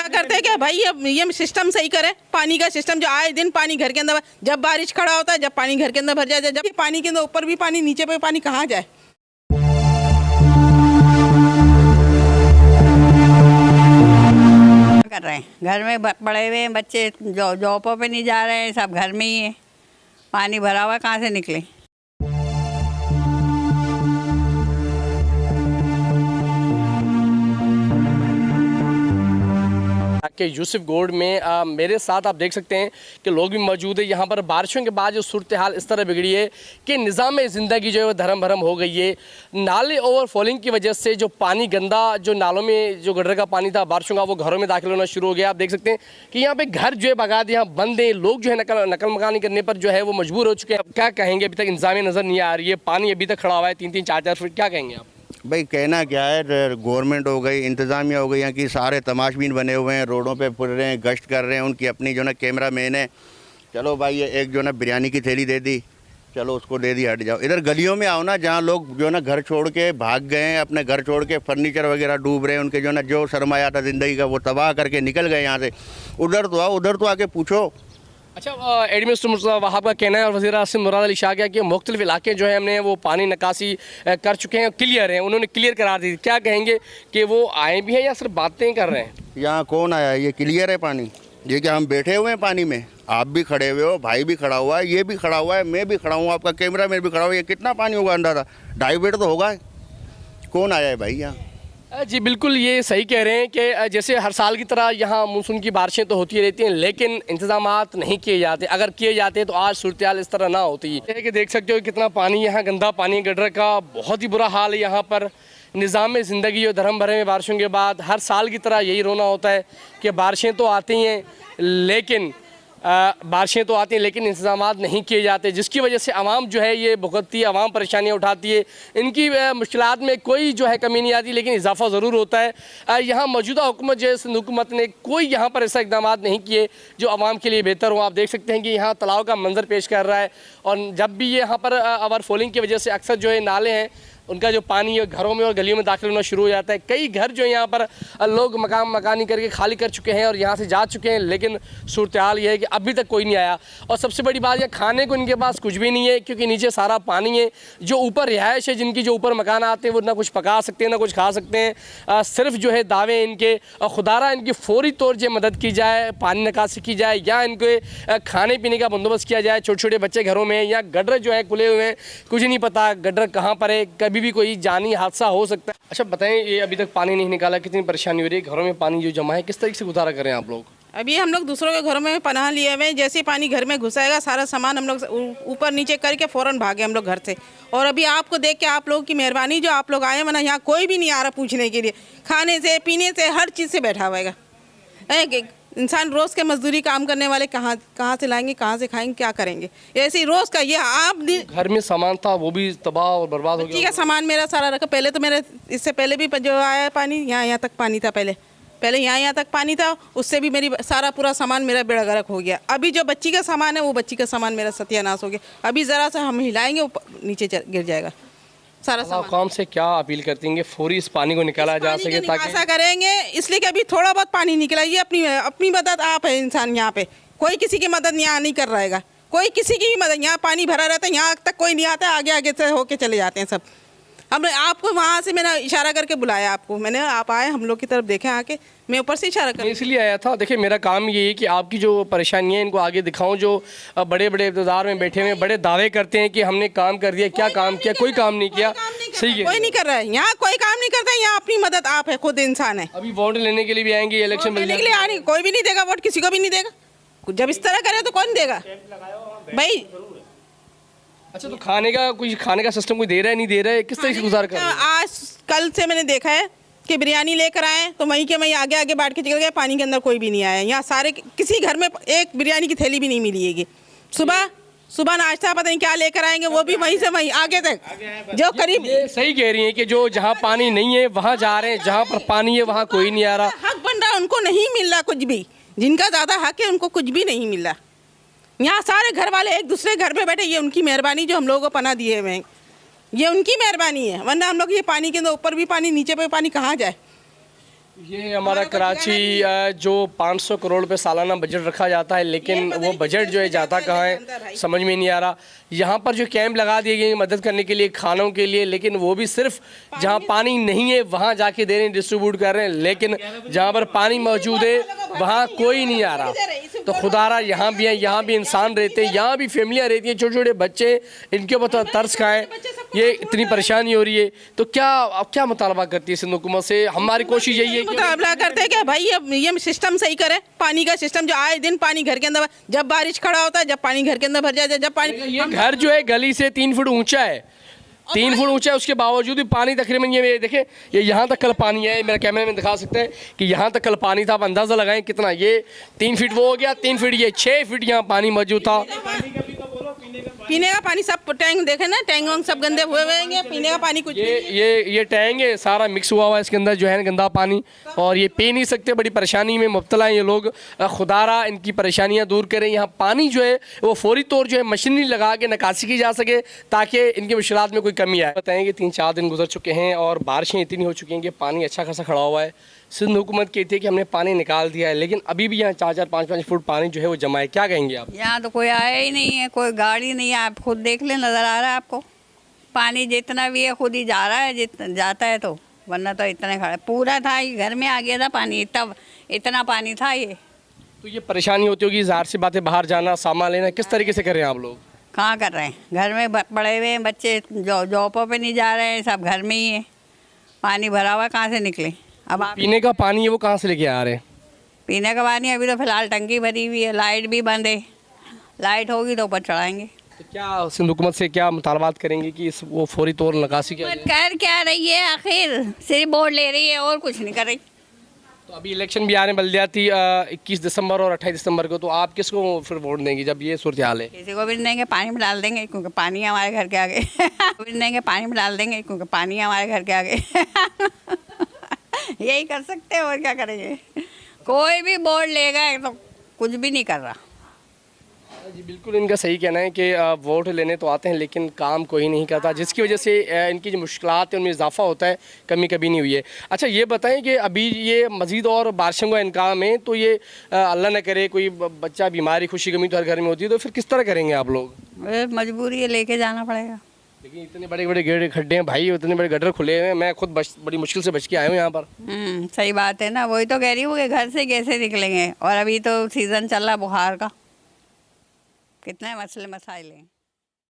क्या करते हैं कि भाई ये सिस्टम सही करे, पानी का सिस्टम जो आए दिन पानी घर के अंदर, जब बारिश खड़ा होता है जब पानी घर के अंदर भर जाए, जब पानी के अंदर ऊपर भी पानी नीचे पे पानी कहाँ जाए। कर रहे हैं घर में पड़े हुए हैं बच्चे, जॉबों पे नहीं जा रहे हैं, सब घर में ही है, पानी भरा हुआ है, कहाँ से निकले। के यूसुफ गोड में मेरे साथ आप देख सकते हैं कि लोग भी मौजूद है। यहाँ पर बारिशों के बाद जो सूरत हाल इस तरह बिगड़ी है कि निज़ाम ज़िंदगी जो है वो धर्म भरम हो गई है। नाले ओवरफ्लोइंग की वजह से जो पानी गंदा, जो नालों में जो गटर का पानी था बारिशों का, वो घरों में दाखिल होना शुरू हो गया। आप देख सकते हैं कि यहाँ पे घर जो है बाकायदा यहाँ बंद है, लोग जो है नकल मकानी करने पर जो है वो मजबूर हो चुके हैं। क्या कहेंगे, अभी तक इंतजामिया नज़र नहीं आ रही है, पानी अभी तक खड़ा हुआ है 3-3, 4-4 फीट, क्या कहेंगे आप? भाई कहना क्या है, गवर्नमेंट हो गई, इंतज़ामिया हो गई, यहाँ की सारे तमाशबीन बने हुए हैं, रोडों पे फिर रहे हैं, गश्त कर रहे हैं, उनकी अपनी जो ना कैमरा मैन है, चलो भाई ये एक जो ना बिरयानी की थैली दे दी, चलो उसको दे दी, हट जाओ। इधर गलियों में आओ ना, जहाँ लोग जो ना घर छोड़ के भाग गए हैं, अपने घर छोड़ के फर्नीचर वगैरह डूब रहे हैं, उनके जो ना जो सरमाया था ज़िंदगी का वो तबाह करके निकल गए यहाँ से। उधर तो आओ, उधर तो आके पूछो। अच्छा, एडमिनिस्ट्रेटर वहाँ का कहना है और वज़ीर आसिम मुराद अली शाह का कि मुख्तलिफ इलाके जो है हमने वो पानी निकासी कर चुके हैं, क्लियर हैं, उन्होंने क्लियर करार दी। क्या कहेंगे कि वो आए भी हैं या सिर्फ बातें कर रहे हैं? यहाँ कौन आया है? ये क्लियर है पानी। ये क्या हम बैठे हुए हैं पानी में? आप भी खड़े हुए हो, भाई भी खड़ा हुआ है, ये भी खड़ा हुआ है, मैं भी खड़ा हूँ, आपका कैमरा मैन भी खड़ा हुआ है। ये कितना पानी होगा अंदाज़ा? 2.5 फीट तो होगा। कौन आया है भाई यहाँ? जी बिल्कुल, ये सही कह रहे हैं कि जैसे हर साल की तरह यहाँ मानसून की बारिशें तो होती रहती हैं, लेकिन इंतजामात नहीं किए जाते। अगर किए जाते तो आज सूरत हाल इस तरह ना होती है। कि देख सकते हो कितना पानी यहाँ, गंदा पानी, गटर का बहुत ही बुरा हाल है यहाँ पर। निज़ाम ज़िंदगी और धर्म भरे में बारिशों के बाद हर साल की तरह यही रोना होता है कि बारिशें तो आती हैं लेकिन इंतज़ामात नहीं किए जाते, जिसकी वजह से आवाम जो है ये भुगतती है, आवाम परेशानियाँ उठाती है। इनकी मुश्किलात में कोई जो है कमी नहीं आती, लेकिन इजाफा ज़रूर होता है। यहाँ मौजूदा हुकूमत जो है, सिंध हुकूमत ने कोई यहाँ पर ऐसा इकदाम नहीं किए जो आवाम के लिए बेहतर हो। आप देख सकते हैं कि यहाँ तालाब का मंजर पेश कर रहा है, और जब भी यहाँ पर ओवरफ्लोइंग की वजह से अक्सर जो है नाले हैं उनका जो पानी घरों में और गलियों में दाखिल होना शुरू हो जाता है। कई घर जो यहाँ पर लोग मकानी करके खाली कर चुके हैं और यहाँ से जा चुके हैं, लेकिन सूरत हाल ये है कि अभी तक कोई नहीं आया। और सबसे बड़ी बात यह, खाने को इनके पास कुछ भी नहीं है, क्योंकि नीचे सारा पानी है। जो ऊपर रिहाइश है, जिनकी जो ऊपर मकान आते हैं, वो ना कुछ पका सकते हैं ना कुछ खा सकते हैं। सिर्फ जो है दावे इनके, खुदारा इनकी फौरी तौर से मदद की जाए, पानी निकासी की जाए, या इनके खाने पीने का बंदोबस्त किया जाए। छोटे छोटे बच्चे घरों में, या गटर जो है खुले हुए हैं, कुछ नहीं पता गटर कहाँ पर है, कभी भी कोई जानी हादसा हो सकता है। अच्छा बताएं, ये अभी तक पानी नहीं निकाला, कितनी परेशानी हो रही है? घरों में पानी जो जमा है, किस तरीके से गुजारा करें आप लोग? अभी हम लोग दूसरों के घरों में पनाह लिए हुए, जैसे पानी घर में घुसाएगा सारा सामान हम लोग ऊपर नीचे करके फ़ौरन भागे हम लोग घर से। और अभी आपको देख के आप लोगों की मेहरबानी जो आप लोग आए, वरना यहाँ कोई भी नहीं आ रहा पूछने के लिए। खाने से पीने से हर चीज़ से बैठा हुआ है। इंसान रोज़ के मजदूरी काम करने वाले कहाँ से लाएंगे, कहाँ से खाएंगे, क्या करेंगे? ऐसे ही रोज़ का ये आप घर में सामान था वो भी तबाह और बर्बाद हो गया। ठीक है, सामान मेरा सारा रखा। पहले तो मेरे इससे पहले भी जो आया पानी यहाँ तक पानी था, पहले यहाँ तक पानी था, उससे भी मेरी सारा पूरा सामान मेरा बेड़ा गर्क हो गया। अभी जो बच्ची का सामान है, वो बच्ची का सामान मेरा सत्यानाश हो गया। अभी ज़रा सा हम हिलाएंगे वो नीचे गिर जाएगा सारा सामान। कौन से क्या अपील करती हैं कि फौरी इस पानी को निकाला जा सके, ताकि ऐसा करेंगे? इसलिए कि अभी थोड़ा बहुत पानी निकला, ये अपनी मदद आप है इंसान, यहाँ पे कोई किसी की मदद यहाँ नहीं कर रहेगा, कोई किसी की भी मदद। यहाँ पानी भरा रहता है, यहाँ तक कोई नहीं आता, आगे आगे से होके चले जाते हैं सब। हम आपको वहाँ से मैंने इशारा करके बुलाया आपको, मैंने आप आए, हम लोग की तरफ देखें आके, मैं ऊपर से इशारा कर इसलिए आया था। देखिए मेरा काम ये है कि आपकी जो परेशानियाँ इनको आगे दिखाऊं। जो बड़े बड़े इक़्तिदार में बैठे हुए बड़े दावे करते हैं कि हमने काम कर दिया, क्या काम किया? कोई काम नहीं किया। सही है, कोई नहीं कर रहा है, यहाँ कोई काम नहीं करता है। यहाँ अपनी मदद आप है, खुद इंसान है। अभी वोट लेने के लिए भी आएंगे, इलेक्शन लेने के लिए आने, कोई भी नहीं देगा वोट, किसी को भी नहीं देगा। जब इस तरह करे तो कौन देगा भाई? अच्छा, तो खाने का सिस्टम कोई दे रहा है, नहीं दे रहा है, किस तरह से गुजार कर रहे हैं? आज कल से मैंने देखा है कि बिरयानी लेकर आए तो वहीं के वहीं आगे आगे बांट के चले गए, पानी के अंदर कोई भी नहीं आया। यहाँ सारे किसी घर में एक बिरयानी की थैली भी नहीं मिलेगी। सुबह नाश्ता पता नहीं क्या लेकर आएंगे, वो भी वहीं से वहीं आगे तक जो करीब। ये सही कह रही हैं कि जो जहाँ पानी नहीं है वहाँ जा रहे हैं, जहाँ पर पानी है वहाँ कोई नहीं आ रहा। हक बन रहा, उनको नहीं मिल रहा कुछ भी। जिनका ज़्यादा हक है उनको कुछ भी नहीं मिल रहा। यहाँ सारे घर वाले एक दूसरे घर पे बैठे, ये उनकी मेहरबानी जो हम लोगों को पनाह दिए हुए हैं, ये उनकी मेहरबानी है। वरना हम लोग ये पानी के अंदर ऊपर भी पानी नीचे पे पानी कहाँ जाए? ये हमारा कराची जो 500 करोड़ रुपए सालाना बजट रखा जाता है, लेकिन वो बजट जो है जाता कहाँ है समझ में नहीं आ रहा। यहाँ पर जो कैंप लगा दिए गए मदद करने के लिए, खानों के लिए, लेकिन वो भी सिर्फ जहाँ पानी नहीं है वहाँ जाके दे रहे हैं, डिस्ट्रीब्यूट कर रहे हैं, लेकिन जहाँ पर पानी मौजूद है वहाँ कोई नहीं आ रहा। तो खुदारा यहाँ भी है, यहाँ भी इंसान रहते हैं, यहाँ भी फैमिलियाँ रहती हैं, छोटे छोटे बच्चे, इनके ऊपर तो तरस खाएँ, ये इतनी परेशानी हो रही है। तो क्या मुतालबा करती है सिंध हुकूमत से? हमारी कोशिश यही है कि मुकाबला करते हैं कि भाई ये सिस्टम सही करे, पानी का सिस्टम जो आए दिन पानी घर के अंदर, जब बारिश खड़ा होता है, जब पानी घर के अंदर भर जाता है, जब पानी, ये घर जो है गली से 3 फुट ऊंचा है, 3 फुट ऊंचा है, उसके बावजूद भी पानी तकरीबन ये देखें, ये यहाँ तक कल पानी है। मेरा कैमरे में दिखा सकते हैं कि यहाँ तक कल पानी था। आप अंदाज़ा लगाएं कितना, ये 3 फीट वो हो गया, 3 फीट ये 6 फीट यहाँ पानी मौजूद था। पीने का पानी सब टैंक देखे ना, टैंक वांग सब गंदे हुए हैं, पीने का पानी कुछ ये टैंक है सारा मिक्स हुआ हुआ है इसके अंदर जो है गंदा पानी, और ये पी नहीं सकते, बड़ी परेशानी में मुब्तला हैं ये लोग। खुदारा इनकी परेशानियां दूर करें, यहाँ पानी जो है वो फौरी तौर जो है मशीनरी लगा के निकासी की जा सके ताकि इनके मुश्किलात में कोई कमी आए। बताएं कि 3-4 दिन गुजर चुके हैं और बारिशें इतनी हो चुकी हैं कि पानी अच्छा खासा खड़ा हुआ है। सिंध हुकूमत कहती है कि हमने पानी निकाल दिया है, लेकिन अभी भी यहाँ 4-4, 5-5 फुट पानी जो है वो जमा है। क्या कहेंगे आप? यहाँ तो कोई आया ही नहीं है, कोई गाड़ी नहीं है, आप खुद देख लें, नज़र आ रहा है आपको। पानी जितना भी है खुद ही जा रहा है, जितना जाता है तो, वरना तो इतना खड़ा पूरा था, ये घर में आ गया था पानी, इतना पानी था ये। तो ये परेशानी होती होगी, ज़ाहिर सी बातें, बाहर जाना, सामान लेना, किस तरीके से कर रहे हैं आप लोग? कहाँ कर रहे हैं, घर में पड़े हुए हैं बच्चे, जॉबों पे नहीं जा रहे हैं, सब घर में ही है, पानी भरा हुआ, कहाँ से निकले। अब आप पीने का पानी है वो कहाँ से लेके आ रहे हैं? पीने का पानी अभी तो फिलहाल टंकी भरी हुई है, लाइट भी बंद है, लाइट होगी तो ऊपर चढ़ाएंगे। तो क्या सिंध हुकूमत से क्या मुतालबात करेंगे कि इस वो फौरी तौर निकासी किया जाए? कर क्या रही है आखिर, सिर्फ वोट ले रही है और कुछ नहीं कर रही। तो अभी इलेक्शन भी आ रहे हैं बल्दियाती 21 दिसंबर और 28 दिसंबर को, तो आप किसको फिर वोट देंगे जब ये सूरत हाल है? किसी को भी नहीं देंगे, पानी में डाल देंगे क्योंकि पानी हमारे घर के आगे भी नहीं देंगे, पानी में डाल देंगे क्योंकि पानी हमारे घर के आगे यही कर सकते हैं और क्या करेंगे। कोई भी वोट लेगा तो कुछ भी नहीं कर रहा। जी बिल्कुल, इनका सही कहना है कि वोट लेने तो आते हैं लेकिन काम कोई नहीं करता, जिसकी वजह से इनकी जो मुश्किलात है उनमें इजाफा होता है, कमी कभी नहीं हुई है। अच्छा ये बताएं कि अभी ये मज़ीद और बारिशों का इनकाम है, तो ये अल्लाह न करे कोई बच्चा बीमारी खुशी कमी तो हर घर में होती है, तो फिर किस तरह करेंगे आप लोग? मजबूरी है, लेके जाना पड़ेगा। लेकिन इतने बड़े बड़े गेट खड्डे हैं भाई, इतने बड़े गटर खुले हुए हैं, मैं खुद बड़ी मुश्किल से बच के आया हूँ यहाँ पर। सही बात है ना, वही तो कह रही हूँ कि घर से कैसे निकलेंगे, और अभी तो सीज़न चल रहा बुखार का, कितने मसले मसाइल हैं।